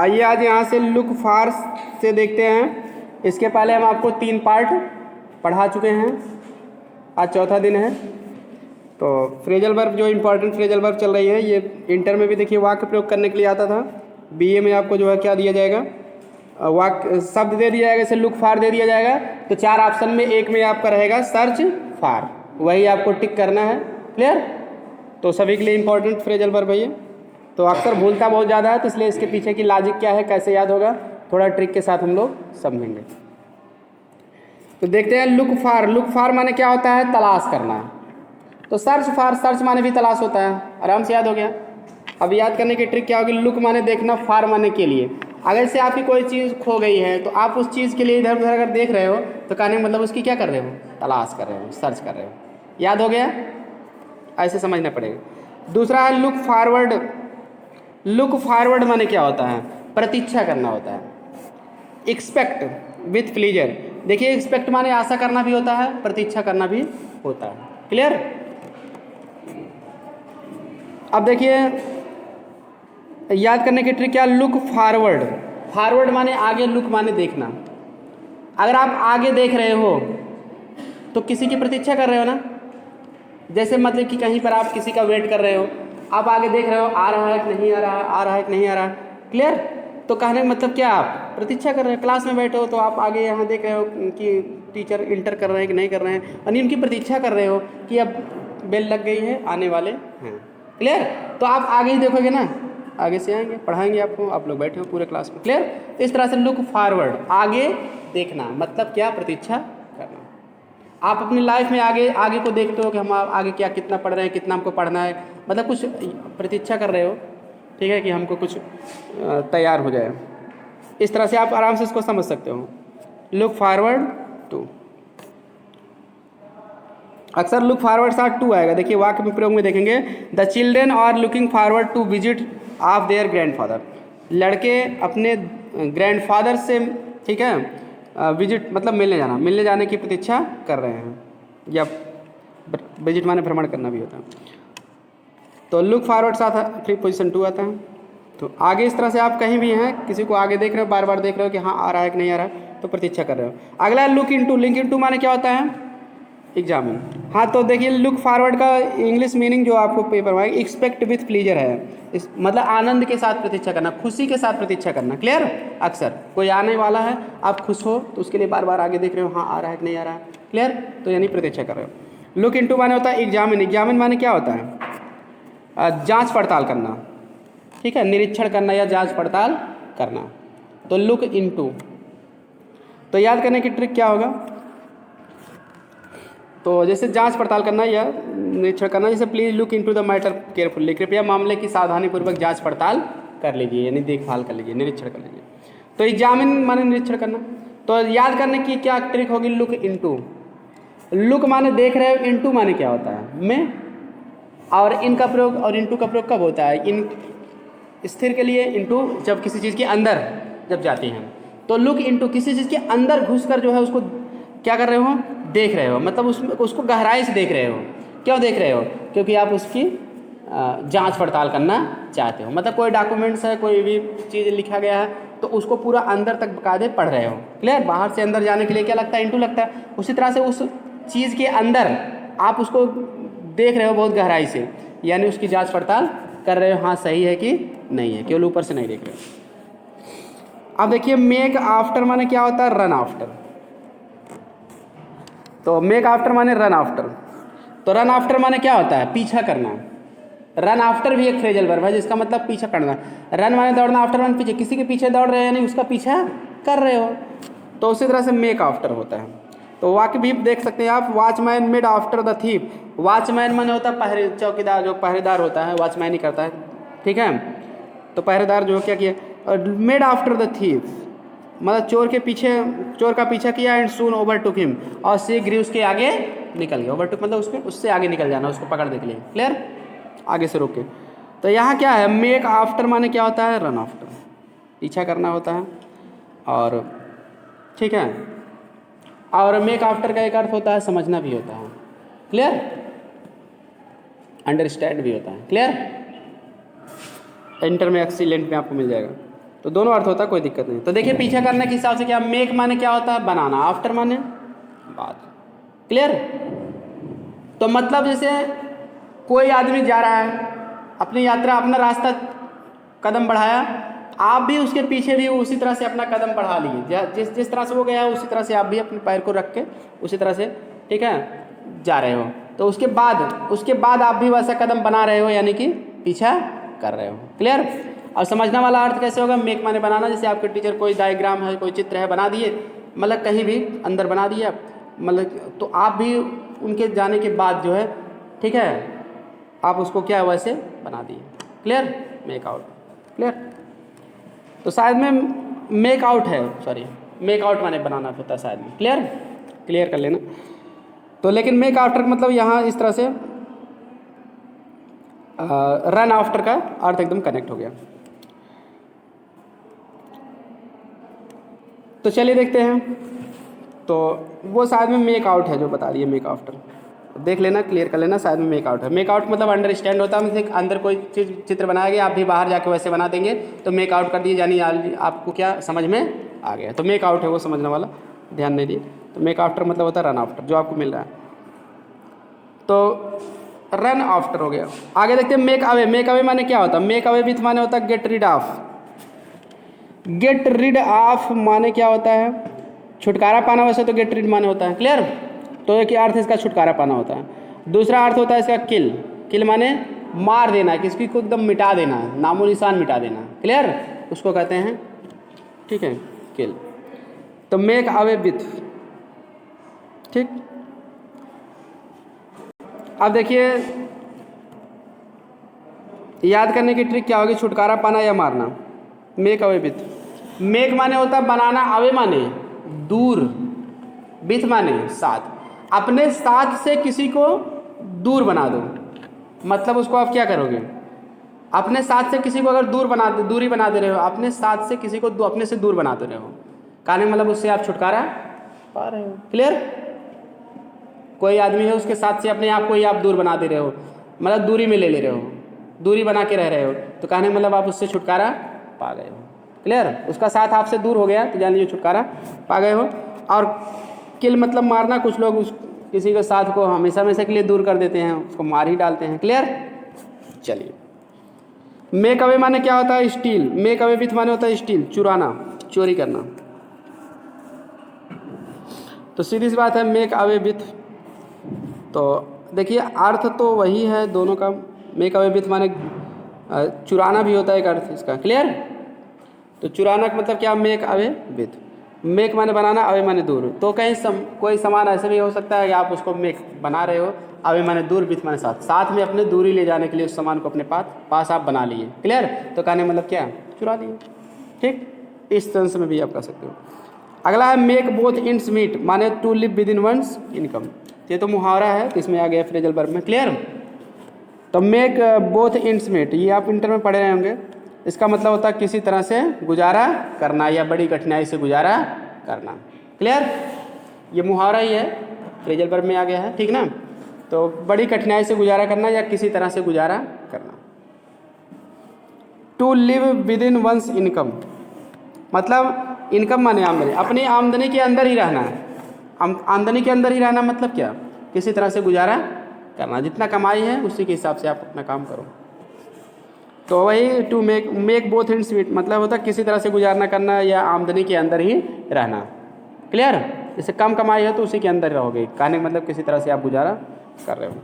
आइए आज यहाँ से लुक फार से देखते हैं। इसके पहले हम आपको 3 पार्ट पढ़ा चुके हैं, आज चौथा दिन है। तो फ्रेजल वर्ब जो इम्पोर्टेंट फ्रेजल वर्ब चल रही है, ये इंटर में भी देखिए वाक्य प्रयोग करने के लिए आता था। बीए में आपको जो है क्या दिया जाएगा, वाक्य शब्द दे दिया जाएगा, जैसे लुक फार दे दिया जाएगा तो 4 ऑप्शन में एक में आपका रहेगा सर्च फार, वही आपको टिक करना है। क्लियर? तो सभी के लिए इम्पोर्टेंट फ्रेजल वर्ब है ये। तो अक्सर भूलता बहुत ज़्यादा है, तो इसलिए इसके पीछे की लॉजिक क्या है, कैसे याद होगा, थोड़ा ट्रिक के साथ हम लोग समझेंगे। तो देखते हैं लुक फार। लुक फार माने क्या होता है, तलाश करना। तो सर्च फार, सर्च माने भी तलाश होता है, आराम से याद हो गया। अब याद करने की ट्रिक क्या होगी, लुक माने देखना, फार माने के लिए। अगर से आपकी कोई चीज़ खो गई है तो आप उस चीज़ के लिए इधर उधर अगर देख रहे हो तो कहने का मतलब उसकी क्या कर रहे हो, तलाश कर रहे हो, सर्च कर रहे हो। याद हो गया? ऐसे समझना पड़ेगा। दूसरा है लुक फॉरवर्ड। लुक फॉरवर्ड माने क्या होता है, प्रतीक्षा करना होता है। Expect with pleaser. देखिए एक्सपेक्ट माने आशा करना भी होता है, प्रतीक्षा करना भी होता है। क्लियर? अब देखिए याद करने की ट्रिक क्या, लुक फॉरवर्ड। फॉरवर्ड माने आगे, लुक माने देखना। अगर आप आगे देख रहे हो तो किसी की प्रतीक्षा कर रहे हो ना, जैसे मतलब कि कहीं पर आप किसी का वेट कर रहे हो, आप आगे देख रहे हो आ रहा है कि नहीं आ रहा है, आ रहा है कि नहीं आ रहा है। क्लियर? तो कहने का मतलब क्या, आप प्रतीक्षा कर रहे हो। क्लास में बैठे हो तो आप आगे यहाँ देख रहे हो कि टीचर इंटर कर रहे हैं कि नहीं कर रहे हैं, यानी उनकी प्रतीक्षा कर रहे हो कि अब बेल लग गई है, आने वाले हैं। क्लियर? तो आप आगे ही देखोगे ना, आगे से आएंगे, पढ़ाएंगे आपको, आप लोग बैठे हो पूरे क्लास में। क्लियर? तो इस तरह से लुक फॉरवर्ड, आगे देखना, मतलब क्या, प्रतीक्षा करना। आप अपनी लाइफ में आगे आगे को देखते हो कि हम आगे क्या, कितना पढ़ रहे हैं, कितना हमको पढ़ना है, मतलब कुछ प्रतीक्षा कर रहे हो, ठीक है, कि हमको कुछ तैयार हो जाए। इस तरह से आप आराम से इसको समझ सकते हो। लुक फॉरवर्ड टू, अक्सर लुक फॉरवर्ड साथ टू आएगा। देखिए वाक्य में प्रयोग में देखेंगे, the children are looking forward to visit of their grandfather. लड़के अपने ग्रैंडफादर से, ठीक है, विजिट मतलब मिलने जाने की प्रतीक्षा कर रहे हैं, या विजिट माने भ्रमण करना भी होता है। तो लुक फॉरवर्ड साथ प्रीपोजिशन टू आता है। तो आगे इस तरह से आप कहीं भी हैं, किसी को आगे देख रहे हो, बार बार देख रहे हो कि हाँ आ रहा है कि नहीं आ रहा है, तो प्रतीक्षा कर रहे हो। अगला है लुक इनटू। लुक इनटू माने क्या होता है, एग्जामिन। हाँ, तो देखिए लुक फॉरवर्ड का इंग्लिश मीनिंग जो आपको पेपर में एक्सपेक्ट विथ प्लीजर है, इस मतलब आनंद के साथ प्रतीक्षा करना, खुशी के साथ प्रतीक्षा करना। क्लियर? अक्सर कोई आने वाला है, आप खुश हो तो उसके लिए बार बार आगे देख रहे हो, हाँ आ रहा है कि नहीं आ रहा है। क्लियर? तो यानी प्रतीक्षा कर रहे हो। लुक इनटू माने होता है एग्जामिन। एग्जामिन माने क्या होता है, जांच पड़ताल करना, ठीक है, निरीक्षण करना या जांच पड़ताल करना। तो लुक इनटू। तो याद करने की ट्रिक क्या होगा, तो जैसे जांच पड़ताल करना या निरीक्षण करना, जैसे please look into the matter carefully, कृपया मामले की सावधानीपूर्वक जांच पड़ताल कर लीजिए, यानी देखभाल कर लीजिए, निरीक्षण कर लीजिए। तो एग्जामिन माने निरीक्षण करना। तो याद करने की क्या ट्रिक होगी, लुक इनटू। लुक माने देख रहे हो, इनटू माने क्या होता है, में, और इनका प्रयोग और इनटू का प्रयोग कब होता है, इन स्थिर के लिए, इनटू जब किसी चीज़ के अंदर जब जाती हैं। तो लुक इनटू, किसी चीज़ के अंदर घुसकर जो है उसको क्या कर रहे हो, देख रहे हो, मतलब उसको गहराई से देख रहे हो। क्यों देख रहे हो, क्योंकि आप उसकी जांच पड़ताल करना चाहते हो। मतलब कोई डॉक्यूमेंट्स है, कोई भी चीज़ लिखा गया है तो उसको पूरा अंदर तक बकायदे पढ़ रहे हो। क्लियर? बाहर से अंदर जाने के लिए क्या लगता है, इनटू लगता है। उसी तरह से उस चीज़ के अंदर आप उसको देख रहे हो बहुत गहराई से, यानी उसकी जाँच पड़ताल कर रहे हो, हाँ सही है कि नहीं है, केवल ऊपर से नहीं देख रहे हो। अब देखिए मेक आफ्टर माने क्या होता है, रन आफ्टर। तो मेक आफ्टर माने रन आफ्टर। तो रन आफ्टर माने क्या होता है, पीछा करना। रन आफ्टर भी एक फ्रेजल वर्ब है जिसका मतलब पीछा करना। रन माने दौड़ना, आफ्टर माने पीछे, किसी के पीछे दौड़ रहे हैं यानी उसका पीछा कर रहे हो। तो उसी तरह से मेक आफ्टर होता है। तो वाक्य भी देख सकते हैं आप, watchman made after the thief. Watchman माने होता है चौकीदार, जो पहरेदार होता है, वॉचमैन ही करता है, ठीक है। तो पहरेदार जो क्या किया, मेड आफ्टर द थीफ मतलब चोर का पीछा किया, and soon over took him, और शीघ्र उसके आगे निकल गया। ओवर टुक मतलब उससे आगे निकल जाना, उसको पकड़ने के लिए। क्लियर? आगे से रोक के। तो यहाँ क्या है, मेक आफ्टर माने क्या होता है, रन आफ्टर, पीछा करना होता है, और ठीक है, और मेक आफ्टर का एक अर्थ होता है समझना भी होता है। क्लियर? अंडरस्टैंड भी होता है। क्लियर? इंटर में एक्सीलेंट में आपको मिल जाएगा। तो दोनों अर्थ होता है, कोई दिक्कत नहीं। तो देखिए पीछे करने के हिसाब से क्या, मेक माने क्या होता है बनाना, आफ्टर माने बाद। क्लियर। तो मतलब जैसे कोई आदमी जा रहा है अपनी यात्रा, अपना रास्ता कदम बढ़ाया, आप भी उसके पीछे भी उसी तरह से अपना कदम बढ़ा लिए, जिस तरह से वो गया है उसी तरह से आप भी अपने पैर को रख के उसी तरह से, ठीक है, जा रहे हो। तो उसके बाद आप भी वैसा कदम बना रहे हो, यानी कि पीछा कर रहे हो। क्लियर। और समझने वाला अर्थ कैसे होगा, मेक माने बनाना। जैसे आपके टीचर कोई डायग्राम है, कोई चित्र है, बना दिए, मतलब कहीं भी अंदर बना दिए आप, मतलब तो आप भी उनके जाने के बाद जो है, ठीक है, आप उसको क्या वैसे बना दिए। क्लियर। Make out. क्लियर। तो शायद में मेक आउट है, सॉरी मेक आउट माने बनाना होता है शायद में। क्लियर। क्लियर कर लेना। तो लेकिन मेक आफ्टर मतलब यहाँ इस तरह से रन आफ्टर का अर्थ एकदम कनेक्ट हो गया। तो चलिए देखते हैं। तो वो शायद में मेक आउट है जो बता रही है मेक आफ्टर, देख लेना, क्लियर कर लेना, शायद में मेक आउट है। मेक आउट मतलब अंडरस्टैंड होता है, मतलब अंदर कोई चीज़ चित्र बनाया गया, आप भी बाहर जाके वैसे बना देंगे तो मेक आउट कर दिए, यानी आपको क्या समझ में आ गया। तो मेक आउट है वो समझने वाला, ध्यान नहीं दिए। तो मेक आफ्टर मतलब होता है रन आफ्टर, जो आपको मिल रहा है। तो रन आफ्टर हो गया। आगे देखते हैं मेक अवे। मेक अवे माने क्या होता है, मेक अवे विथ माने होता है get rid of. Get rid of माने क्या होता है, छुटकारा पाना। वैसे तो गेट रिड माने होता है। क्लियर। तो एक अर्थ इसका छुटकारा पाना होता है। दूसरा अर्थ होता है इसका किल। किल माने मार देना, किसी को एकदम मिटा देना, नामो निशान मिटा देना। क्लियर। उसको कहते हैं, ठीक है, किल। तो मेक अवे विथ, ठीक। अब देखिए याद करने की ट्रिक क्या होगी, छुटकारा पाना या मारना। मेक अवे विथ, मेक माने होता है बनाना, अवे माने दूर, विथ माने साथ। अपने साथ से किसी को दूर बना दो, मतलब उसको आप क्या करोगे, अपने साथ से किसी को अगर दूरी बना दे रहे हो, अपने साथ से किसी को अपने से दूर बना दे रहे हो, कहने मतलब उससे आप छुटकारा पा रहे हो। क्लियर। कोई आदमी है उसके साथ से अपने आप को ही आप दूर बना दे रहे हो, मतलब दूरी में ले रहे हो, दूरी बना के रह रहे हो, तो कहने मतलब आप उससे छुटकारा पा गए हो। क्लियर। उसका साथ आपसे दूर हो गया तो जान लीजिए छुटकारा पा गए हो। और किल मतलब मारना, कुछ लोग किसी के साथ को हमेशा हमेशा के लिए दूर कर देते हैं, उसको मार ही डालते हैं। क्लियर। चलिए मेक अवे माने क्या होता है, स्टील। मेक अवे विथ माने होता है स्टील, चुराना, चोरी करना। तो सीधी सी बात है मेक अवे विथ, तो देखिए अर्थ तो वही है दोनों का। मेक अवे विथ माने चुराना भी होता है एक अर्थ इसका। क्लियर। तो चुराना का मतलब क्या, मेक अवे विथ। मेक माने बनाना, अवे माने दूर। तो कहीं कोई सामान ऐसे भी हो सकता है कि आप उसको मेक बना रहे हो, अवे माने दूर, विथ माने साथ, साथ में अपने दूरी ले जाने के लिए उस सामान को अपने पास आप बना लिए। क्लियर। तो कहने मतलब क्या, चुरा लिए। ठीक, इस सेंस में भी आप कर सकते हो। अगला है मेक बोथ इंड्स मीट, माने to live within one's income. ये तो मुहावरा है, तो इसमें आ गया फ्रेजल वर्ब में। क्लियर। तो मेक बोथ इंड्स मीट, ये आप इंटर में पढ़े रहे होंगे। इसका मतलब होता है किसी तरह से गुजारा करना या बड़ी कठिनाई से गुजारा करना। क्लियर। ये मुहावरा ही है, फ्रेजल वर्ब में आ गया है, ठीक ना। तो बड़ी कठिनाई से गुजारा करना या किसी तरह से गुजारा करना। To live within one's income, मतलब इनकम माने आमदनी, अपनी आमदनी के अंदर ही रहना है। आमदनी के अंदर ही रहना मतलब क्या, किसी तरह से गुजारा करना, जितना कमाई है उसी के हिसाब से आप अपना काम करो। तो वही to make both ends meet मतलब होता है किसी तरह से गुजारना करना या आमदनी के अंदर ही रहना। क्लियर। जैसे कम कमाई है तो उसी के अंदर रहोगे, कहने का मतलब किसी तरह से आप गुजारा कर रहे हो।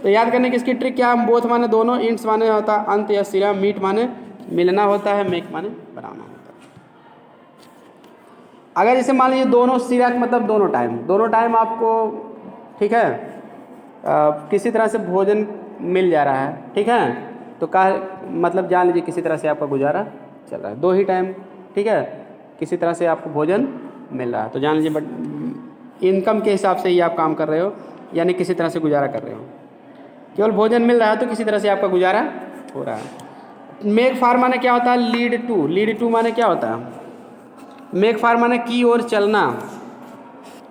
तो याद करने की इसकी ट्रिक क्या है, बोथ माने दोनों, इंड्स माने होता है अंत या सिरा, मीट माने मिलना होता है, मेक माने बनाना होता है। अगर जैसे मान लीजिए दोनों सिरा मतलब दोनों टाइम आपको, ठीक है, किसी तरह से भोजन मिल जा रहा है, ठीक है, तो मतलब जान लीजिए किसी तरह से आपका गुजारा चल रहा है। दो ही टाइम, ठीक है, किसी तरह से आपको भोजन मिल रहा है, तो जान लीजिए बट इनकम के हिसाब से ही आप काम कर रहे हो, यानी किसी तरह से गुजारा कर रहे हो। केवल भोजन मिल रहा है तो किसी तरह से आपका गुजारा हो रहा है। मेक फार माने क्या होता है, लीड टू माने क्या होता है, मेक फार माने की ओर चलना,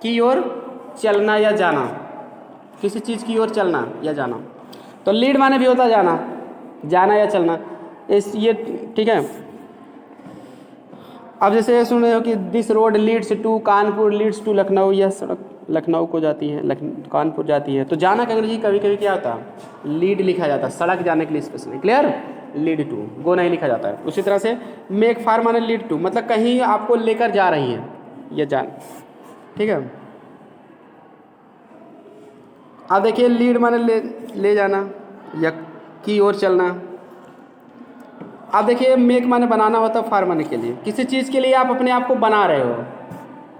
की ओर चलना या जाना, किसी चीज़ की ओर चलना या जाना। तो लीड माने भी होता है जाना या चलना, ये ठीक है। अब जैसे सुन रहे हो कि this road leads to Kanpur, leads to Lucknow, यह सड़क लखनऊ को जाती है, कानपुर जाती है। तो जाना का अंग्रेजी कभी कभी क्या होता है, लीड लिखा जाता है, सड़क जाने के लिए स्पेशली, क्लियर, लीड टू, गो नहीं लिखा जाता है। उसी तरह से मेक फार माने लीड टू, मतलब कहीं आपको लेकर जा रही है, ये जान, ठीक है। अब देखिए लीड माने ले जाना या की ओर चलना। अब देखिए मेक माने बनाना होता है, फार माने के लिए, किसी चीज़ के लिए आप अपने आप को बना रहे हो।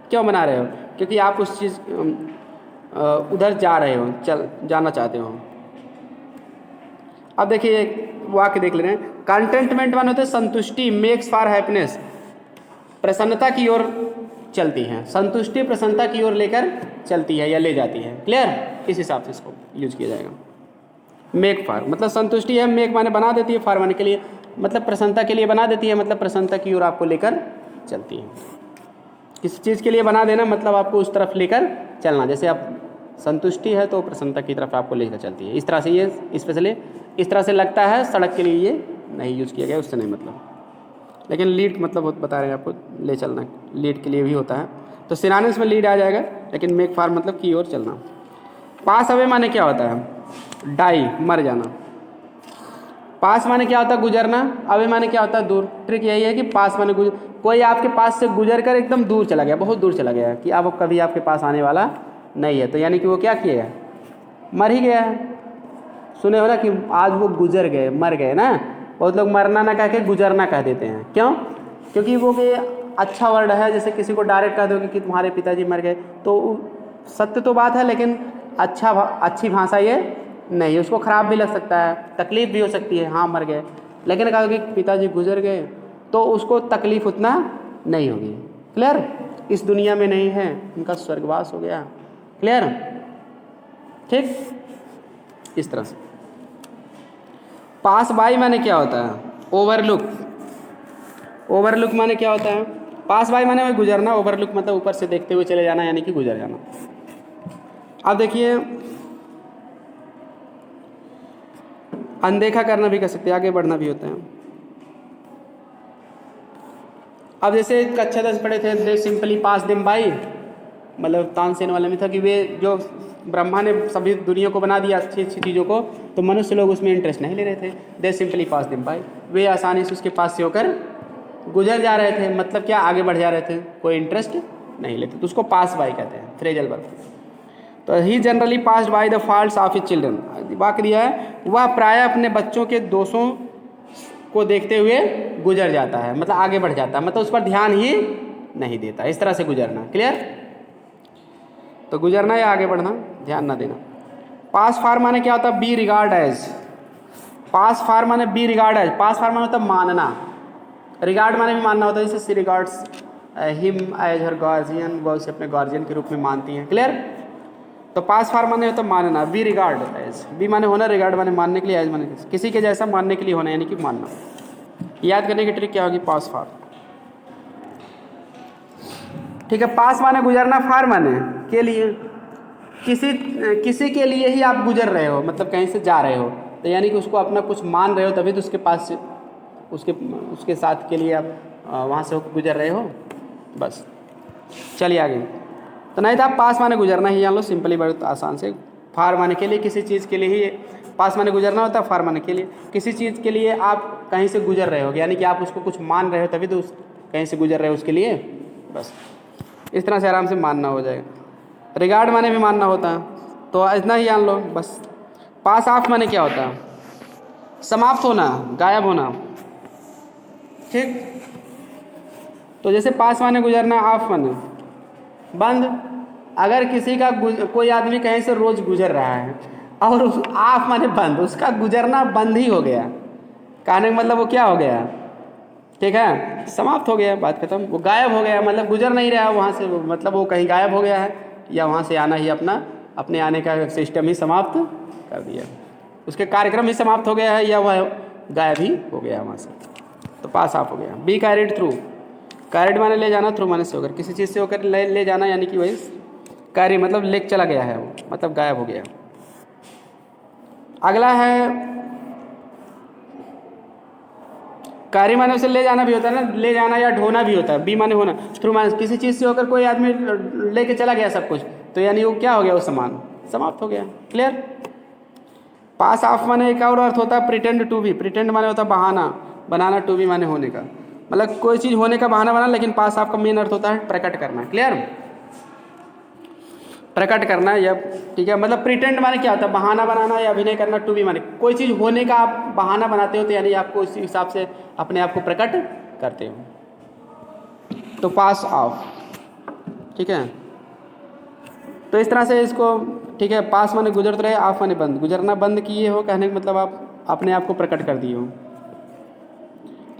क्यों बना रहे हो, क्योंकि आप उस चीज़ उधर जा रहे हो, जाना चाहते हो। अब देखिए एक वाक्य देख ले रहे हैं, कंटेंटमेंट माने होते हैं संतुष्टि, मेक्स फॉर हैप्पीनेस, प्रसन्नता की ओर चलती है, संतुष्टि प्रसन्नता की ओर लेकर चलती है या ले जाती है, क्लियर। इस हिसाब से इसको यूज किया जाएगा। मेक फार मतलब संतुष्टि है, मेक माने बना देती है, फार माने के लिए मतलब प्रसन्नता के लिए बना देती है, मतलब प्रसन्नता की ओर आपको लेकर चलती है। किसी चीज़ के लिए बना देना मतलब आपको उस तरफ लेकर चलना, जैसे आप संतुष्टि है तो प्रसन्नता की तरफ आपको लेकर चलती है। इस तरह से ये स्पेशली इस तरह से लगता है, सड़क के लिए ये नहीं यूज़ किया गया, उससे नहीं मतलब। लेकिन लीड मतलब बता रहे हैं आपको, ले चलना लीड के लिए भी होता है, तो सिनोनिम्स में लीड आ जाएगा, लेकिन मेक फार मतलब की ओर चलना। पास अवे माने क्या होता है, डाई, मर जाना। पास माने क्या होता है, गुजरना, अवे माने क्या होता है, दूर। ट्रिक यही है कि पास माने कोई आपके पास से गुजर कर एकदम दूर चला गया, बहुत दूर चला गया, कि अब कभी आपके पास आने वाला नहीं है, तो यानी कि वो क्या किया है, मर ही गया है। सुने हो ना कि आज वो गुजर गए, मर गए ना, बहुत लोग मरना ना कह के गुजरना कह देते हैं, क्यों, क्योंकि वो कि अच्छा वर्ड है, जैसे किसी को डायरेक्ट कह दोगे कि तुम्हारे पिताजी मर गए, तो सत्य तो बात है, लेकिन अच्छी भाषा ये नहीं, उसको ख़राब भी लग सकता है, तकलीफ़ भी हो सकती है, हाँ मर गए। लेकिन कहा कि पिताजी गुजर गए तो उसको तकलीफ़ उतना नहीं होगी, क्लियर, इस दुनिया में नहीं है, उनका स्वर्गवास हो गया, क्लियर, ठीक। इस तरह से पास बाई माने क्या होता है, ओवरलुक। ओवरलुक माने क्या होता है, पास बाई माने में गुजरना, ओवरलुक मतलब ऊपर से देखते हुए चले जाना, यानी कि गुजर जाना। अब देखिए अनदेखा करना भी कर सकते हैं, आगे बढ़ना भी होता है। अब जैसे कक्षा 10 पढ़े थे, they simply pass them by, मतलब तानसेन वाले में था कि वे जो ब्रह्मा ने सभी दुनिया को बना दिया अच्छी अच्छी चीज़ों को, तो मनुष्य लोग उसमें इंटरेस्ट नहीं ले रहे थे। They simply pass them by, वे आसानी से उसके पास से होकर गुजर जा रहे थे, मतलब क्या, आगे बढ़ जा रहे थे, कोई इंटरेस्ट नहीं लेते, तो उसको पास बाई कहते हैं, फ्रेजल वर्ब। तो he generally passed by the faults of his children, वाक्य दिया है, वह प्रायः अपने बच्चों के दोषों को देखते हुए गुजर जाता है, मतलब आगे बढ़ जाता है, मतलब उस पर ध्यान ही नहीं देता, इस तरह से गुजरना, क्लियर। तो गुजरना या आगे बढ़ना, ध्यान ना देना। पास फार माने क्या होता है, बी रिगार्ड एज, पास फार माने बी रिगार्ड एज, पास फार माने होता है मानना, रिगार्ड माने भी मानना होता है, जैसे सी रिगार्ड्स हिम एज हर गार्जियन, वह उसे अपने गार्जियन के रूप में मानती हैं, क्लियर। तो पास फार माने होता है मानना, बी रिगार्ड एज, बी माने होना, रिगार्ड माने मानने के लिए, एज माने किसी के जैसा मानने के लिए होना, यानी कि मानना। याद करने की ट्रिक क्या होगी, पास फार, ठीक है। पास माने गुजरना, फार माने के लिए, किसी के लिए ही आप गुजर रहे हो, मतलब कहीं से जा रहे हो, तो यानी कि उसको अपना कुछ मान रहे हो, तभी तो उसके पास से उसके साथ के लिए आप वहाँ से होकर गुजर रहे हो, बस। चलिए आगे, तो नहीं था, पास माने गुजरना ही जान लो, सिंपली बहुत आसान से। फार माने के लिए, किसी चीज़ के लिए ही पास माने गुजरना होता है, फार माने के लिए किसी चीज़ के लिए आप कहीं से गुजर रहे हो, यानी कि आप उसको कुछ मान रहे हो, तभी तो उस कहीं से गुजर रहे हो उसके लिए, बस। इस तरह से आराम से मानना हो जाएगा। रिगार्ड माने भी मानना होता है, तो इतना ही जान लो बस। पास ऑफ माने क्या होता है, समाप्त होना, गायब होना, ठीक। तो जैसे पास माने गुजरना, ऑफ माने बंद। अगर किसी का कोई आदमी कहीं से रोज़ गुजर रहा है और उस ऑफ माने बंद, उसका गुजरना बंद ही हो गया, कहने का मतलब वो क्या हो गया, ठीक है, समाप्त हो गया, बात खत्म, वो गायब हो गया, मतलब गुजर नहीं रहा वहाँ से, मतलब वो कहीं गायब हो गया है, या वहाँ से आना ही अपने आने का सिस्टम ही समाप्त कर दिया, उसके कार्यक्रम ही समाप्त हो गया है, या वह गायब ही हो गया वहाँ से, तो पास ऑफ हो गया। बी कैरिड थ्रू, कैरिड माने ले जाना, थ्रू माने से होकर, किसी चीज़ से होकर ले जाना, यानी कि वही कैरी मतलब लेक चला गया है वो, मतलब गायब हो गया। अगला है कैरी माने उसे ले जाना भी होता है ना, ले जाना या ढोना भी होता है। बी माने होना, थ्रू माने किसी चीज़ से होकर कोई आदमी लेके चला गया सब कुछ, तो यानी वो क्या हो गया, वो सामान समाप्त हो गया। क्लियर। पास ऑफ माने एक और अर्थ होता है प्रिटेंड टू बी। प्रिटेंड माने होता है बहाना, बनाना, टू बी माने होने का, मतलब कोई चीज़ होने का बहाना बनाना। लेकिन पास ऑफ का मेन अर्थ होता है प्रकट करना। क्लियर, प्रकट करना या ठीक है। मतलब प्रिटेंड माने क्या होता है, बहाना बनाना या अभिनय करना। टू बी माने कोई चीज़ होने का आप बहाना बनाते हो, तो यानी आपको इस हिसाब से अपने आप को प्रकट करते हो। तो पास ऑफ, ठीक है। तो इस तरह से इसको, ठीक है, पास माने गुजरते रहे, ऑफ माने बंद, गुजरना बंद किए हो, कहने का मतलब आप अपने आप को प्रकट कर दिए हो।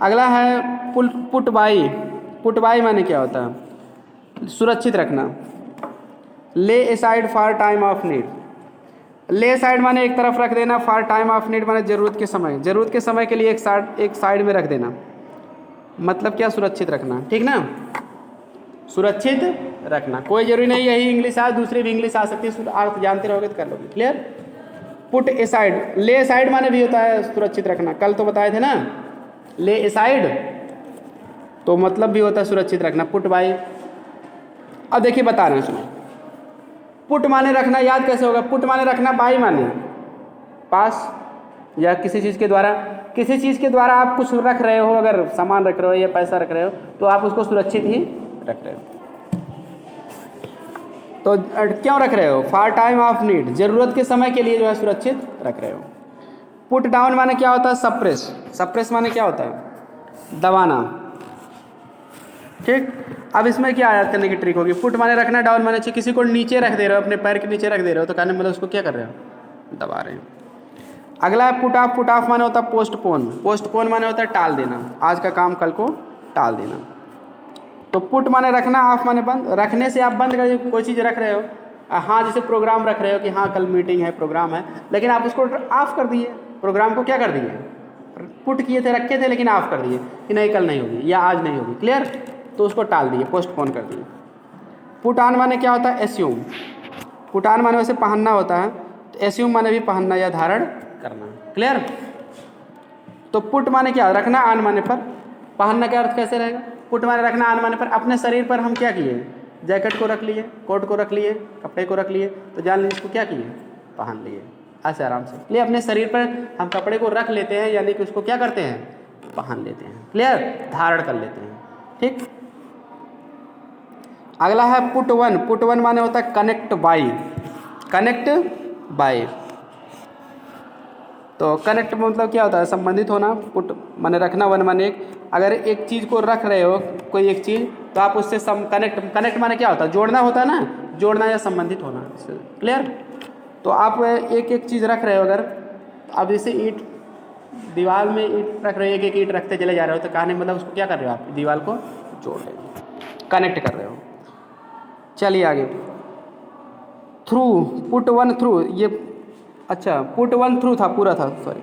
अगला है पुट बाई। पुट बाई माने क्या होता है, सुरक्षित रखना। ले aside for time of need. ले साइड माने एक तरफ रख देना, फॉर टाइम ऑफ नीड माने जरूरत के समय, जरूरत के समय के लिए एक साइड में रख देना। मतलब क्या, सुरक्षित रखना, ठीक ना, सुरक्षित रखना। कोई जरूरी नहीं यही इंग्लिश आ, दूसरी भी इंग्लिश आ सकती है, अर्थ जानते रहोगे तो कर लोगे। क्लियर। पुट असाइड, ले असाइड माने भी होता है सुरक्षित रखना, कल तो बताए थे ना। ले असाइड तो मतलब भी होता है सुरक्षित रखना। पुट बाई, अब देखिए बता रहे हैं, सुनो। पुट माने रखना याद कैसे होगा, पुट माने रखना, बाई माने पास या किसी चीज़ के द्वारा, किसी चीज़ के द्वारा आप कुछ रख रहे हो, अगर सामान रख रहे हो या पैसा रख रहे हो, तो आप उसको सुरक्षित ही रख रहे हो। तो क्यों रख रहे हो, फॉर टाइम ऑफ नीड, जरूरत के समय के लिए जो है सुरक्षित रख रहे हो। पुट डाउन माने क्या होता है, सप्रेस। सप्रेस माने क्या होता है, दबाना। ठीक, अब इसमें क्या याद करने की ट्रिक होगी। पुट माने रखना, डाउन माने किसी को नीचे रख दे रहे हो, अपने पैर के नीचे रख दे रहे हो, तो कहने मतलब उसको क्या कर रहे हो, दबा रहे हो। अगला है पुट ऑफ। पुट ऑफ माने होता है पोस्टपोन। पोस्टपोन माने होता है टाल देना, आज का काम कल को टाल देना। तो पुट माने रखना, ऑफ माने बंद। रखने से आप बंद कर, कोई चीज़ रख रहे हो, हाँ जैसे प्रोग्राम रख रहे हो कि हाँ कल मीटिंग है, प्रोग्राम है, लेकिन आप उसको ऑफ कर दिए, प्रोग्राम को क्या कर दिए, पुट किए थे, रखे थे, लेकिन ऑफ कर दिए कि नहीं कल नहीं होगी या आज नहीं होगी। क्लियर, तो उसको टाल दिए, पोस्टपोन कर दिए। पुट ऑन माने क्या होता है, एस्यूम। पुट ऑन माने वैसे पहनना होता है, तो एस्यूम माने भी पहनना या धारण करना। क्लियर। तो पुट माने क्या, रखना, ऑन माने पर, पहनना का अर्थ कैसे रहेगा, पुट माने रखना, ऑन माने पर। अपने शरीर पर हम क्या किए, जैकेट को रख लिए, कोट को रख लिए, कपड़े को रख लिए, तो जान लीजिए इसको क्या किए, पहन लिए, ऐसे आराम से। इसलिए अपने शरीर पर हम कपड़े को रख लेते हैं, यानी कि उसको क्या करते हैं, पहन लेते हैं। क्लियर, धारण कर लेते हैं। ठीक। अगला है पुट वन। पुट वन माने होता है कनेक्ट बाई। कनेक्ट बाई, तो कनेक्ट मतलब क्या होता है, संबंधित होना। पुट माने रखना, वन माने एक। अगर एक चीज़ को रख रहे हो, कोई एक चीज़, तो आप उससे कनेक्ट, कनेक्ट माने क्या होता है, जोड़ना होता है ना, जोड़ना या संबंधित होना। क्लियर। तो आप एक एक चीज़ रख रहे हो, अगर अब जैसे ईंट, दीवार में ईंट रख रहे हो, एक एक ईंट रखते चले जा रहे हो, तो कहने मतलब उसको क्या कर रहे हो, आप दीवार को जोड़ रहे हो, कनेक्ट कर रहे हो। चलिए आगे। थ्रू, पुट वन थ्रू, ये अच्छा पुट वन थ्रू था, पूरा था, सॉरी,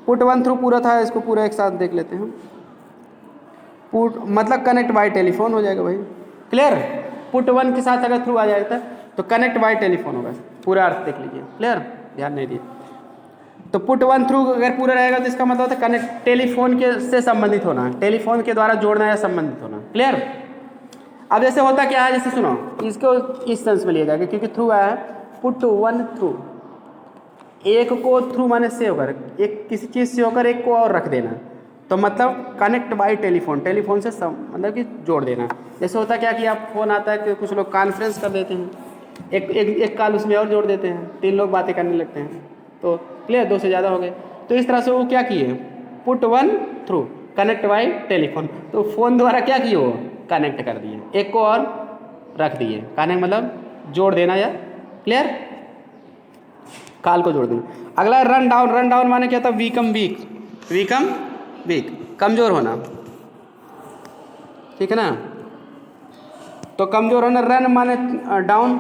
पुट वन थ्रू पूरा था, इसको पूरा एक साथ देख लेते हैं। पुट मतलब कनेक्ट बाय टेलीफोन हो जाएगा भाई। क्लियर। पुट वन के साथ अगर थ्रू आ जाता तो कनेक्ट बाय टेलीफोन होगा, पूरा अर्थ देख लीजिए। क्लियर, ध्यान नहीं दिए तो पुट वन थ्रू अगर पूरा रहेगा तो इसका मतलब होता है कनेक्ट, टेलीफोन के से संबंधित होना, टेलीफोन के द्वारा जोड़ना या संबंधित होना। क्लियर। अब जैसे होता क्या है, जैसे सुनो, इसको इस सेंस में लिया जाएगा, क्योंकि थ्रू आया है, पुट वन थ्रू, एक को थ्रू माने से होकर, एक किसी चीज़ से होकर एक को और रख देना, तो मतलब कनेक्ट बाय टेलीफोन, टेलीफोन से मतलब कि जोड़ देना। जैसे होता क्या कि आप फोन आता है कि कुछ लोग कॉन्फ्रेंस कर देते हैं, एक कॉल उसमें और जोड़ देते हैं, 3 लोग बातें करने लगते हैं, तो क्लियर, 2 से ज़्यादा हो गए। तो इस तरह से वो क्या किए, put one through, connect bye telephone, तो फ़ोन द्वारा क्या किए, वो कनेक्ट कर दिए, एक को और रख दिए, कहने मतलब जोड़ देना या क्लियर, काल को जोड़ देना। अगला रन डाउन। रन डाउन माने क्या होता है, वीकम वीक, वीकम वीक, कमज़ोर होना। ठीक है ना, तो कमज़ोर होना। रन माने डाउन।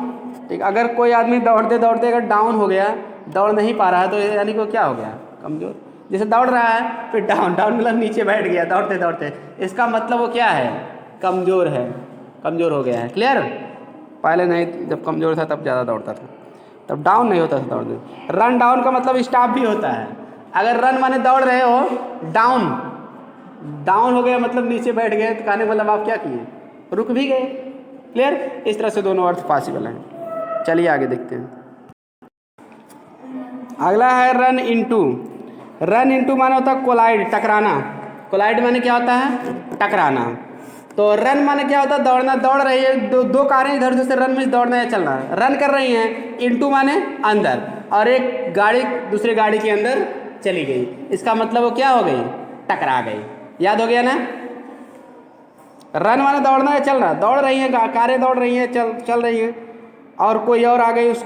ठीक, अगर कोई आदमी दौड़ते दौड़ते अगर डाउन हो गया, दौड़ नहीं पा रहा है, तो यानी कि क्या हो गया, कमज़ोर। जैसे दौड़ रहा है फिर डाउन, डाउन मतलब नीचे बैठ गया दौड़ते दौड़ते, इसका मतलब वो क्या है, कमज़ोर है, कमज़ोर हो गया है। क्लियर। पहले नहीं, जब कमज़ोर था तब ज़्यादा दौड़ता था, तब डाउन नहीं होता था दौड़ने। रन डाउन का मतलब स्टॉप भी होता है। अगर रन माने दौड़ रहे हो, डाउन डाउन हो गया मतलब नीचे बैठ गए, तो कहने का मतलब आप क्या किए, रुक भी गए। क्लियर? इस तरह से दोनों अर्थ पॉसिबल हैं। चलिए आगे देखते हैं। अगला है रन इनटू। रन इनटू माने होता है कोलाइड, टकराना। कोलाइड माने क्या होता है, टकराना। तो रन माने क्या होता है, दौड़ना। दौड़ रही है, दो कारें इधर उधर से, रन में दौड़ना है, चलना, रन कर रही हैं। इनटू माने अंदर, और एक गाड़ी दूसरे गाड़ी के अंदर चली गई, इसका मतलब वो क्या हो गई, टकरा गई। याद हो गया ना? रन माने दौड़ना है, चलना। दौड़ रही हैं, कारें दौड़ रही हैं, चल रही हैं, और कोई और आ गई, उस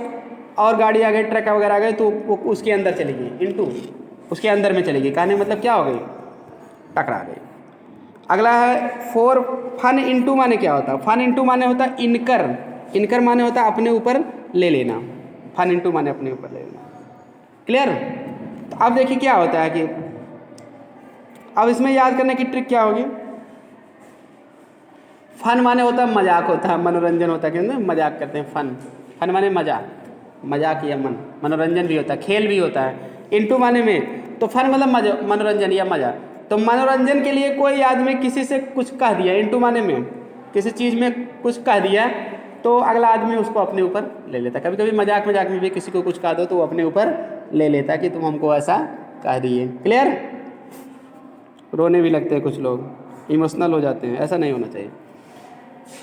और गाड़ी आ गई, ट्रक वगैरह आ गई, तो वो उसके अंदर चली गई, इनटू उसके अंदर में चली गई, कहने मतलब क्या हो गई, टकरा गई। अगला है फोर। फन इनटू माने क्या होता है, फन इनटू माने होता है इनकर। इनकर माने होता है अपने ऊपर ले लेना। फन इनटू माने अपने ऊपर ले लेना। क्लियर? तो अब देखिए क्या होता है कि अब इसमें याद करने की ट्रिक क्या होगी। फन माने होता है मजाक होता है, मनोरंजन होता है, क्योंकि मजाक करते हैं। फन, फन माने मजाक, मजाक या मनोरंजन भी होता है, खेल भी होता है। इनटू माने में, तो फन मतलब मनोरंजन या मजा। तो मनोरंजन के लिए कोई आदमी किसी से कुछ कह दिया, इनटू माने में किसी चीज़ में कुछ कह दिया, तो अगला आदमी उसको अपने ऊपर ले लेता है। कभी कभी मजाक मजाक में भी किसी को कुछ कह दो तो वो अपने ऊपर ले लेता है कि तुम हमको ऐसा कह दिए। क्लियर? रोने भी लगते हैं कुछ लोग, इमोशनल हो जाते हैं, ऐसा नहीं होना चाहिए।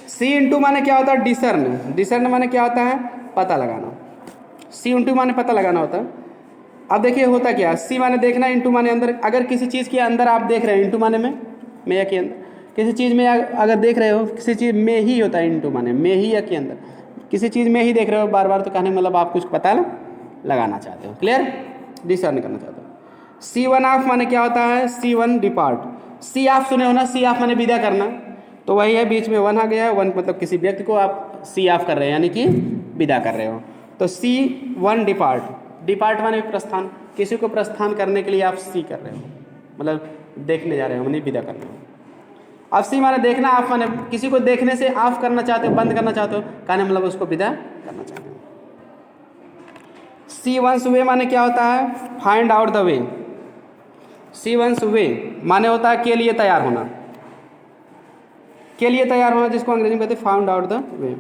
सी इंटू माने क्या होता है, डिसर्न। डिसर्न माने क्या होता है, पता लगाना। सी इंटू माने पता लगाना होता है। अब देखिए होता क्या, सी माने देखना, इंटू माने अंदर। अगर किसी चीज़ के अंदर आप देख रहे हैं, इंटू माने में या के अंदर, किसी चीज़ में अगर देख रहे हो, किसी चीज़ में ही होता है इंटू माने, में ही या के अंदर, किसी चीज़ में ही देख रहे हो बार बार, तो कहने मतलब आप कुछ पता लगाना चाहते हो। क्लियर? डिसर्न करना चाहते हो। सी वन ऑफ माने क्या होता है, सी वन डिपार्ट। सी ऑफ सुने हो ना, सी ऑफ माने विदा करना, तो वही है, बीच में वन आ गया है। वन मतलब किसी व्यक्ति को आप सी ऑफ कर रहे हैं, यानी कि विदा कर रहे हो। तो सी वन डिपार्ट। डिपार्ट माने प्रस्थान, किसी को प्रस्थान करने के लिए आप सी कर रहे हो, मतलब देखने जा रहे हो, माने विदा कर रहे हो। अब सी माने देखना, ऑफ माने किसी को देखने से ऑफ करना चाहते हो, बंद करना चाहते हो, कहने मतलब उसको विदा करना चाहते हो। सी वंस वे माने क्या होता है, find out the way. See once way माने होता है के लिए तैयार होना, के लिए तैयार होना, जिसको अंग्रेजी में कहते हैं फाउंड आउट द वे।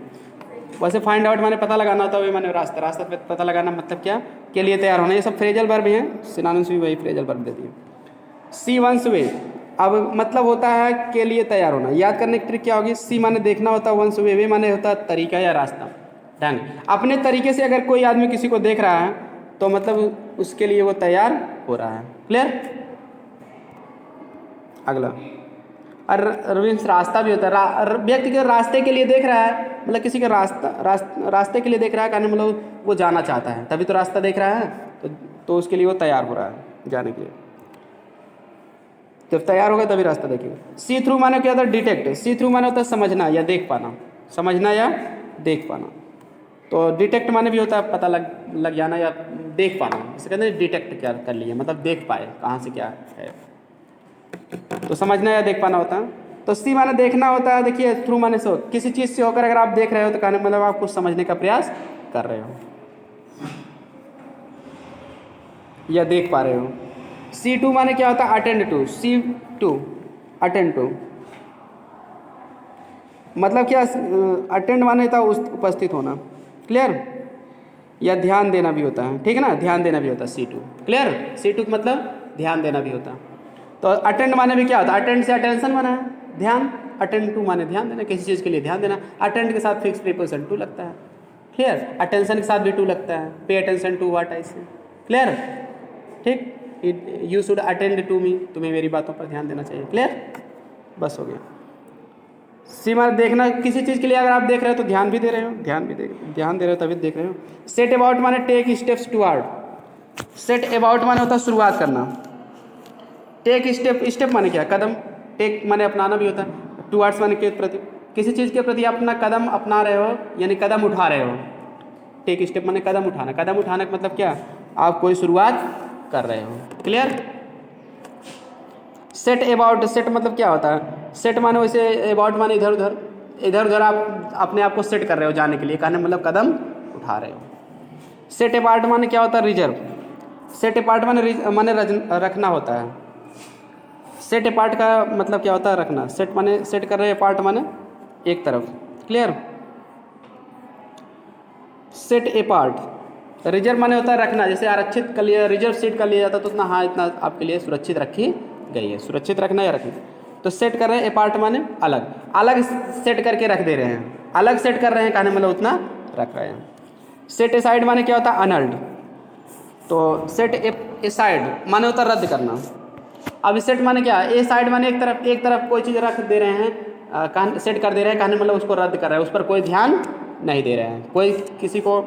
वैसे फाइंड आउट माने पता लगाना होता है, वे माने रास्ता, रास्ता पे पता लगाना, मतलब क्या, के लिए तैयार होना। ये सब फ्रेजल वर्ब हैं, सिनोनिम्स भी वही फ्रेजल वर्ब देती है। सी वंस वे, अब मतलब होता है के लिए तैयार होना। याद करने की ट्रिक क्या होगी, सी माने देखना होता है, वंस वे माने होता है तरीका या रास्ता, ढंग। अपने तरीके से अगर कोई आदमी किसी को देख रहा है तो मतलब उसके लिए वो तैयार हो रहा है। क्लियर? अगला रास्ता भी होता है, व्यक्ति के रास्ते के लिए देख रहा है, मतलब किसी का रास्ते के लिए देख रहा है, कहने मतलब वो जाना चाहता है, तभी तो रास्ता देख रहा है, तो उसके लिए वो तैयार हो रहा है जाने के लिए। जब तैयार होगा तभी रास्ता देखेगा। सी थ्रू माने क्या होता है, डिटेक्ट। सी थ्रू माने होता है समझना या देख पाना, समझना या देख पाना। तो डिटेक्ट माने भी होता है पता लग जाना या देख पाना, इसे कहते हैं डिटेक्ट क्या कर लिया, मतलब देख पाए कहाँ से क्या है, तो समझना या देख पाना होता है। तो सी माने देखना होता है। देखिए थ्रू माने से किसी चीज़ से होकर अगर आप देख रहे हो तो कहने मतलब आप कुछ समझने का प्रयास कर रहे हो या देख पा रहे हो। सी टू माने क्या होता है, attend to. See to attend to मतलब क्या, अटेंड माने था उपस्थित होना। क्लियर? या ध्यान देना भी होता है, ठीक है ना, ध्यान देना भी होता है सी टू। क्लियर? सी टू मतलब ध्यान देना भी होता है। तो अटेंड माने भी क्या होता है, अटेंड से अटेंशन माना है, ध्यान। अटेंड टू माने ध्यान देना, किसी चीज़ के लिए ध्यान देना। अटेंड के साथ फिक्स प्रीपोजिशन टू लगता है। क्लियर? अटेंशन के साथ भी टू लगता है, पे अटेंशन टू व्हाट, ऐसे। क्लियर? ठीक, you should attend to me, तुम्हें मेरी बातों पर ध्यान देना चाहिए। क्लियर? बस हो गया। सी माने देखना, किसी चीज़ के लिए अगर आप देख रहे हो तो ध्यान भी दे रहे हो, ध्यान दे रहे हो तभी देख रहे हो। सेट अबाउट माने take steps toward. Set about माने होता है शुरुआत करना। टेक स्टेप, स्टेप माने क्या, कदम। टेक माने अपनाना भी होता है। टुवर्ड्स माने के प्रति, किसी चीज़ के प्रति अपना कदम अपना रहे हो, यानी कदम उठा रहे हो। टेक स्टेप माने कदम उठाना। कदम उठाने का मतलब क्या, आप कोई शुरुआत कर रहे हो। क्लियर? सेट अबाउट, सेट मतलब क्या होता है, सेट माने वैसे, अबाउट माने इधर उधर आप अपने आप को सेट कर रहे हो जाने के लिए, कहने मतलब कदम उठा रहे हो। सेट अपार्ट माने क्या होता है, रिजर्व। सेट अपार्ट माने रखना होता है। सेट ए पार्ट का मतलब क्या होता है? रखना। सेट माने सेट कर रहे हैं, पार्ट माने एक तरफ। क्लियर? सेट ए पार्ट। रिजर्व माने होता है रखना, जैसे आरक्षित कर लिया, रिजर्व सीट कर लिया जाता है तो उतना, हाँ इतना आपके लिए सुरक्षित रखी गई है। सुरक्षित रखना या रखना, तो सेट कर रहे हैं ए पार्ट माने अलग, अलग सेट करके रख दे रहे हैं, अलग सेट कर रहे हैं, कहने मतलब उतना रख रहे हैं। सेट ए साइड माने क्या होता है? अनल्ड। तो सेट ए साइड माने होता है रद्द करना। अब सेट माने क्या? ए साइड माने एक तरफ कोई चीज़ रख दे रहे हैं, सेट कर दे रहे हैं, कहने मतलब उसको रद्द कर रहे हैं, उस पर कोई ध्यान नहीं दे रहे हैं। कोई किसी को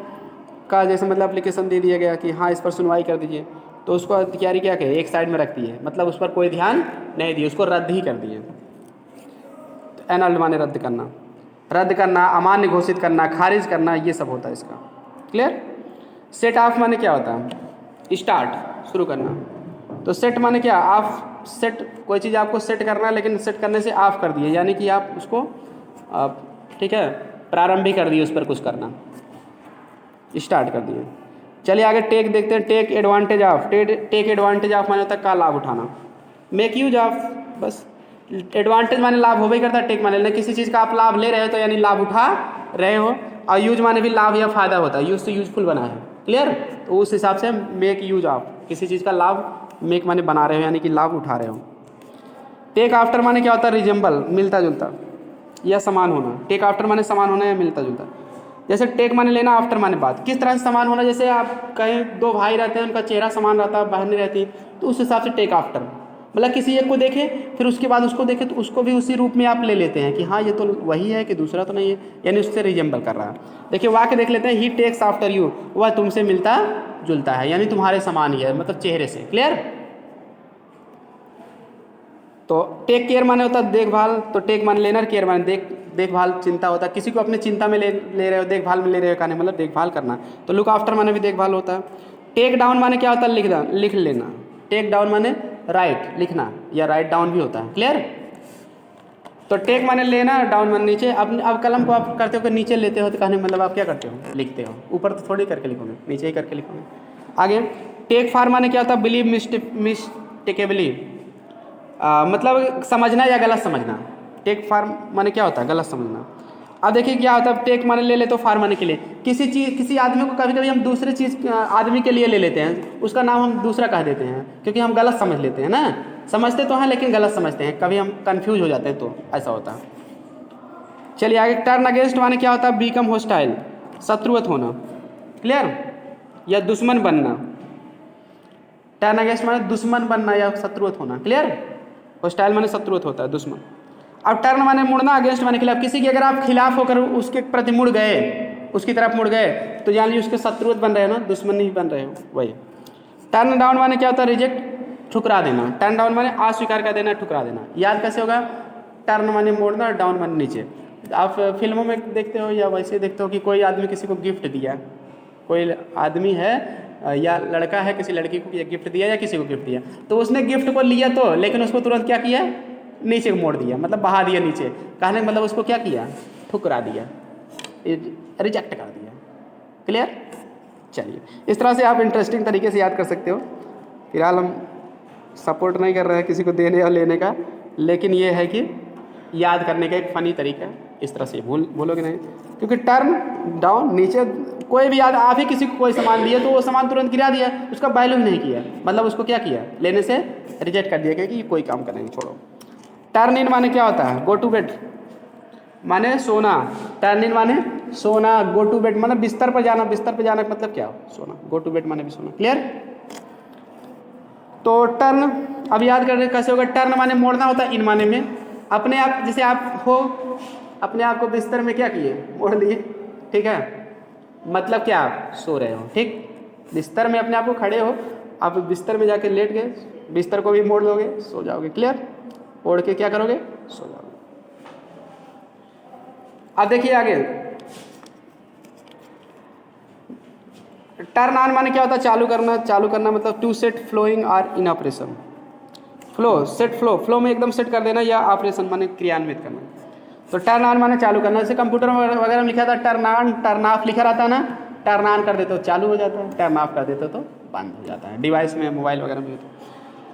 का जैसे मतलब एप्लीकेशन दे दिया गया कि हाँ इस पर सुनवाई कर दीजिए, तो उसको अधिकारी क्या कहे? एक साइड में रख दिए, मतलब उस पर कोई ध्यान नहीं दिए, उसको रद्द ही कर दिए। तो एनल्ड माने रद्द करना, रद्द करना, अमान्य घोषित करना, खारिज करना, ये सब होता है इसका। क्लियर? सेट ऑफ माने क्या होता है? स्टार्ट, शुरू करना। तो सेट माने क्या? ऑफ सेट, कोई चीज़ आपको सेट करना है लेकिन सेट करने से ऑफ कर दिए, यानी कि आप उसको ठीक है प्रारंभ भी कर दिए, उस पर कुछ करना स्टार्ट कर दिए। चलिए आगे टेक देखते हैं। Take advantage of. Take advantage of माने होता है का लाभ उठाना। मेक यूज ऑफ, बस एडवांटेज माने लाभ हो भी करता है, टेक माने लेकिन किसी चीज़ का आप लाभ ले रहे हो तो यानी लाभ उठा रहे हो, और यूज माने भी लाभ या फायदा होता है, यूज से यूजफुल बना है। क्लियर? तो उस हिसाब से मेक यूज ऑफ, किसी चीज़ का लाभ मेक माने बना रहे हो, यानी कि लाभ उठा रहे हो। टेक आफ्टर माने क्या होता है? रिजेंबल, मिलता जुलता या समान होना। टेक आफ्टर माने समान होना या मिलता जुलता। जैसे टेक माने लेना, आफ्टर माने बात, किस तरह से समान होना? जैसे आप कहीं दो भाई रहते हैं, उनका चेहरा समान रहता है, बहनें रहती, तो उस हिसाब से टेक आफ्टर, मतलब किसी एक को देखे फिर उसके बाद उसको देखे तो उसको भी उसी रूप में आप ले लेते हैं कि हाँ ये तो वही है कि दूसरा तो नहीं है, यानी उससे रिजेंबल कर रहा है। देखिए वाक्य देख लेते हैं। ही टेक्स आफ्टर यू, वह तुमसे मिलता जुलता है, यानी तुम्हारे समान ही है, मतलब चेहरे से। क्लियर? तो टेक केयर माने होता है देखभाल, तो टेक माने लेना, केयर माने देखभाल, चिंता होता है, किसी को अपने चिंता में ले रहे हो, देखभाल में ले रहे हो, कहने मतलब देखभाल करना। तो लुक आफ्टर माने भी देखभाल होता है। टेक डाउन माने क्या होता है? लिख लेना। टेक डाउन माने राइट, लिखना, या राइट डाउन भी होता है। क्लियर? तो टेक माने लेना, डाउन माने नीचे। अब कलम को आप करते हो कि नीचे लेते हो, तो कहने मतलब आप क्या करते हो? लिखते हो। ऊपर तो थोड़ी करके लिखोगे, नीचे ही करके लिखोगे। आगे टेक फार माने क्या होता है? बिलीव मिस्टेकेबली, मतलब समझना या गलत समझना। टेक फार माने क्या होता है? गलत समझना। अब देखिए क्या होता है? टेक माने ले ले, तो फार माने के लिए, किसी आदमी को कभी कभी हम दूसरे चीज़ आदमी के लिए ले लेते हैं, उसका नाम हम दूसरा कह देते हैं, क्योंकि हम गलत समझ लेते हैं ना। समझते तो हैं लेकिन गलत समझते हैं, कभी हम कंफ्यूज हो जाते हैं, तो ऐसा होता है। चलिए आगे टर्न अगेंस्ट माने क्या होता है? बीकम होस्टाइल, शत्रुवत होना। क्लियर? या दुश्मन बनना। टर्न अगेंस्ट माने दुश्मन बनना या शत्रुवत होना। क्लियर? होस्टाइल माने शत्रुवत होता है, दुश्मन। अब टर्न माने मुड़ना, अगेंस्ट माने खिलाफ, किसी के अगर आप खिलाफ होकर उसके प्रति मुड़ गए, उसकी तरफ मुड़ गए, तो जान लीजिए उसके शत्रुवत बन रहे हो ना, दुश्मन नहीं बन रहे हो, वही। टर्न डाउन माने क्या होता है? रिजेक्ट, ठुकरा देना। टर्न डाउन माने अस्वीकार कर देना, ठुकरा देना। याद कैसे होगा? टर्न माने मोड़ना, डाउन माने नीचे। आप फिल्मों में देखते हो या वैसे देखते हो कि कोई आदमी किसी को गिफ्ट दिया, कोई आदमी है या लड़का है किसी लड़की को गिफ्ट दिया या किसी को गिफ्ट दिया, तो उसने गिफ्ट को लिया तो, लेकिन उसको तुरंत क्या किया? नीचे मोड़ दिया, मतलब बहा दिया नीचे, कहने मतलब उसको क्या किया? ठुकरा दिया, रिजेक्ट कर दिया। क्लियर? चलिए इस तरह से आप इंटरेस्टिंग तरीके से याद कर सकते हो। फिलहाल हम सपोर्ट नहीं कर रहे हैं किसी को देने और लेने का, लेकिन ये है कि याद करने का एक फ़नी तरीका है, इस तरह से बोलोगे नहीं, क्योंकि टर्न डाउन नीचे, कोई भी आप ही किसी को कोई सामान दिया तो वो सामान तुरंत गिरा दिया, उसका वैल्यू नहीं किया, मतलब उसको क्या किया? लेने से रिजेक्ट कर दिया कि कोई काम करेंगे, छोड़ो। टर्न इन माने क्या होता है? गो टू बेड माने सोना। टर्न इन माने सोना, गो टू बेड माने बिस्तर पर जाना। बिस्तर पर जाना का मतलब क्या? सोना। गो टू बेड माने भी सोना। क्लियर? तो टर्न अब याद करने कैसे होगा? टर्न माने मोड़ना होता है, इन माने में अपने आप, जैसे आप हो अपने आप को बिस्तर में क्या किए? मोड़ लिए। ठीक है, मतलब क्या? आप सो रहे हो। ठीक, बिस्तर में अपने आप को खड़े हो, आप बिस्तर में जाके लेट गए, बिस्तर को भी मोड़ लोगे, सो जाओगे। क्लियर? ओढ़ के क्या करोगे? सो जाओगे। अब देखिए आगे, टर्न ऑन माने क्या होता है? चालू करना। चालू करना मतलब to set flowing or in operation. Flow, set flow में एकदम सेट कर देना, या ऑपरेशन माने क्रियान्वित करना। तो टर्न ऑन माने चालू करना। जैसे कंप्यूटर वगैरह में लिखा था टर्न ऑन टर्न ऑफ लिखा रहता है ना, टर्न ऑन कर देते हो चालू हो जाता है, टर्न ऑफ कर देते हो तो बंद हो जाता है। डिवाइस में मोबाइल वगैरह में होता है।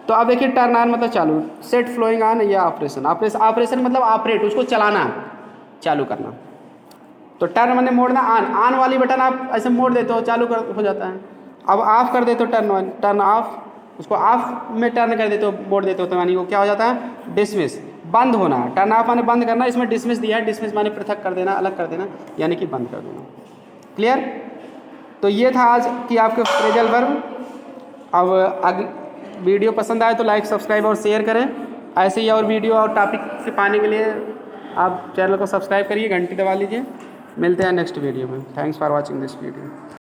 तो अब देखिए टर्न ऑन मतलब चालू, सेट फ्लोइंग ऑन या ऑपरेशन, ऑपरेशन मतलब ऑपरेट, उसको चलाना, चालू करना। तो टर्न मैंने मोड़ना, ऑन वाली बटन आप ऐसे मोड़ देते हो, चालू कर हो जाता है। अब ऑफ कर देते हो, टर्न ऑफ, उसको ऑफ में टर्न कर देते हो, मोड़ देते हो, तो यानी वो क्या हो जाता है, डिसमिस, बंद होना। टर्न ऑफ माने बंद करना, इसमें डिसमिस दिया है, डिसमिस माने पृथक कर देना, अलग कर देना, यानी कि बंद कर देना। क्लियर? तो ये था आज कि आपके फ्रेजल वर्ब। अब वीडियो पसंद आए तो लाइक, सब्सक्राइब और शेयर करें। ऐसे ही और वीडियो और टॉपिक से पाने के लिए आप चैनल को सब्सक्राइब करिए, घंटी दबा लीजिए। मिलते हैं नेक्स्ट वीडियो में। Thanks for watching this video.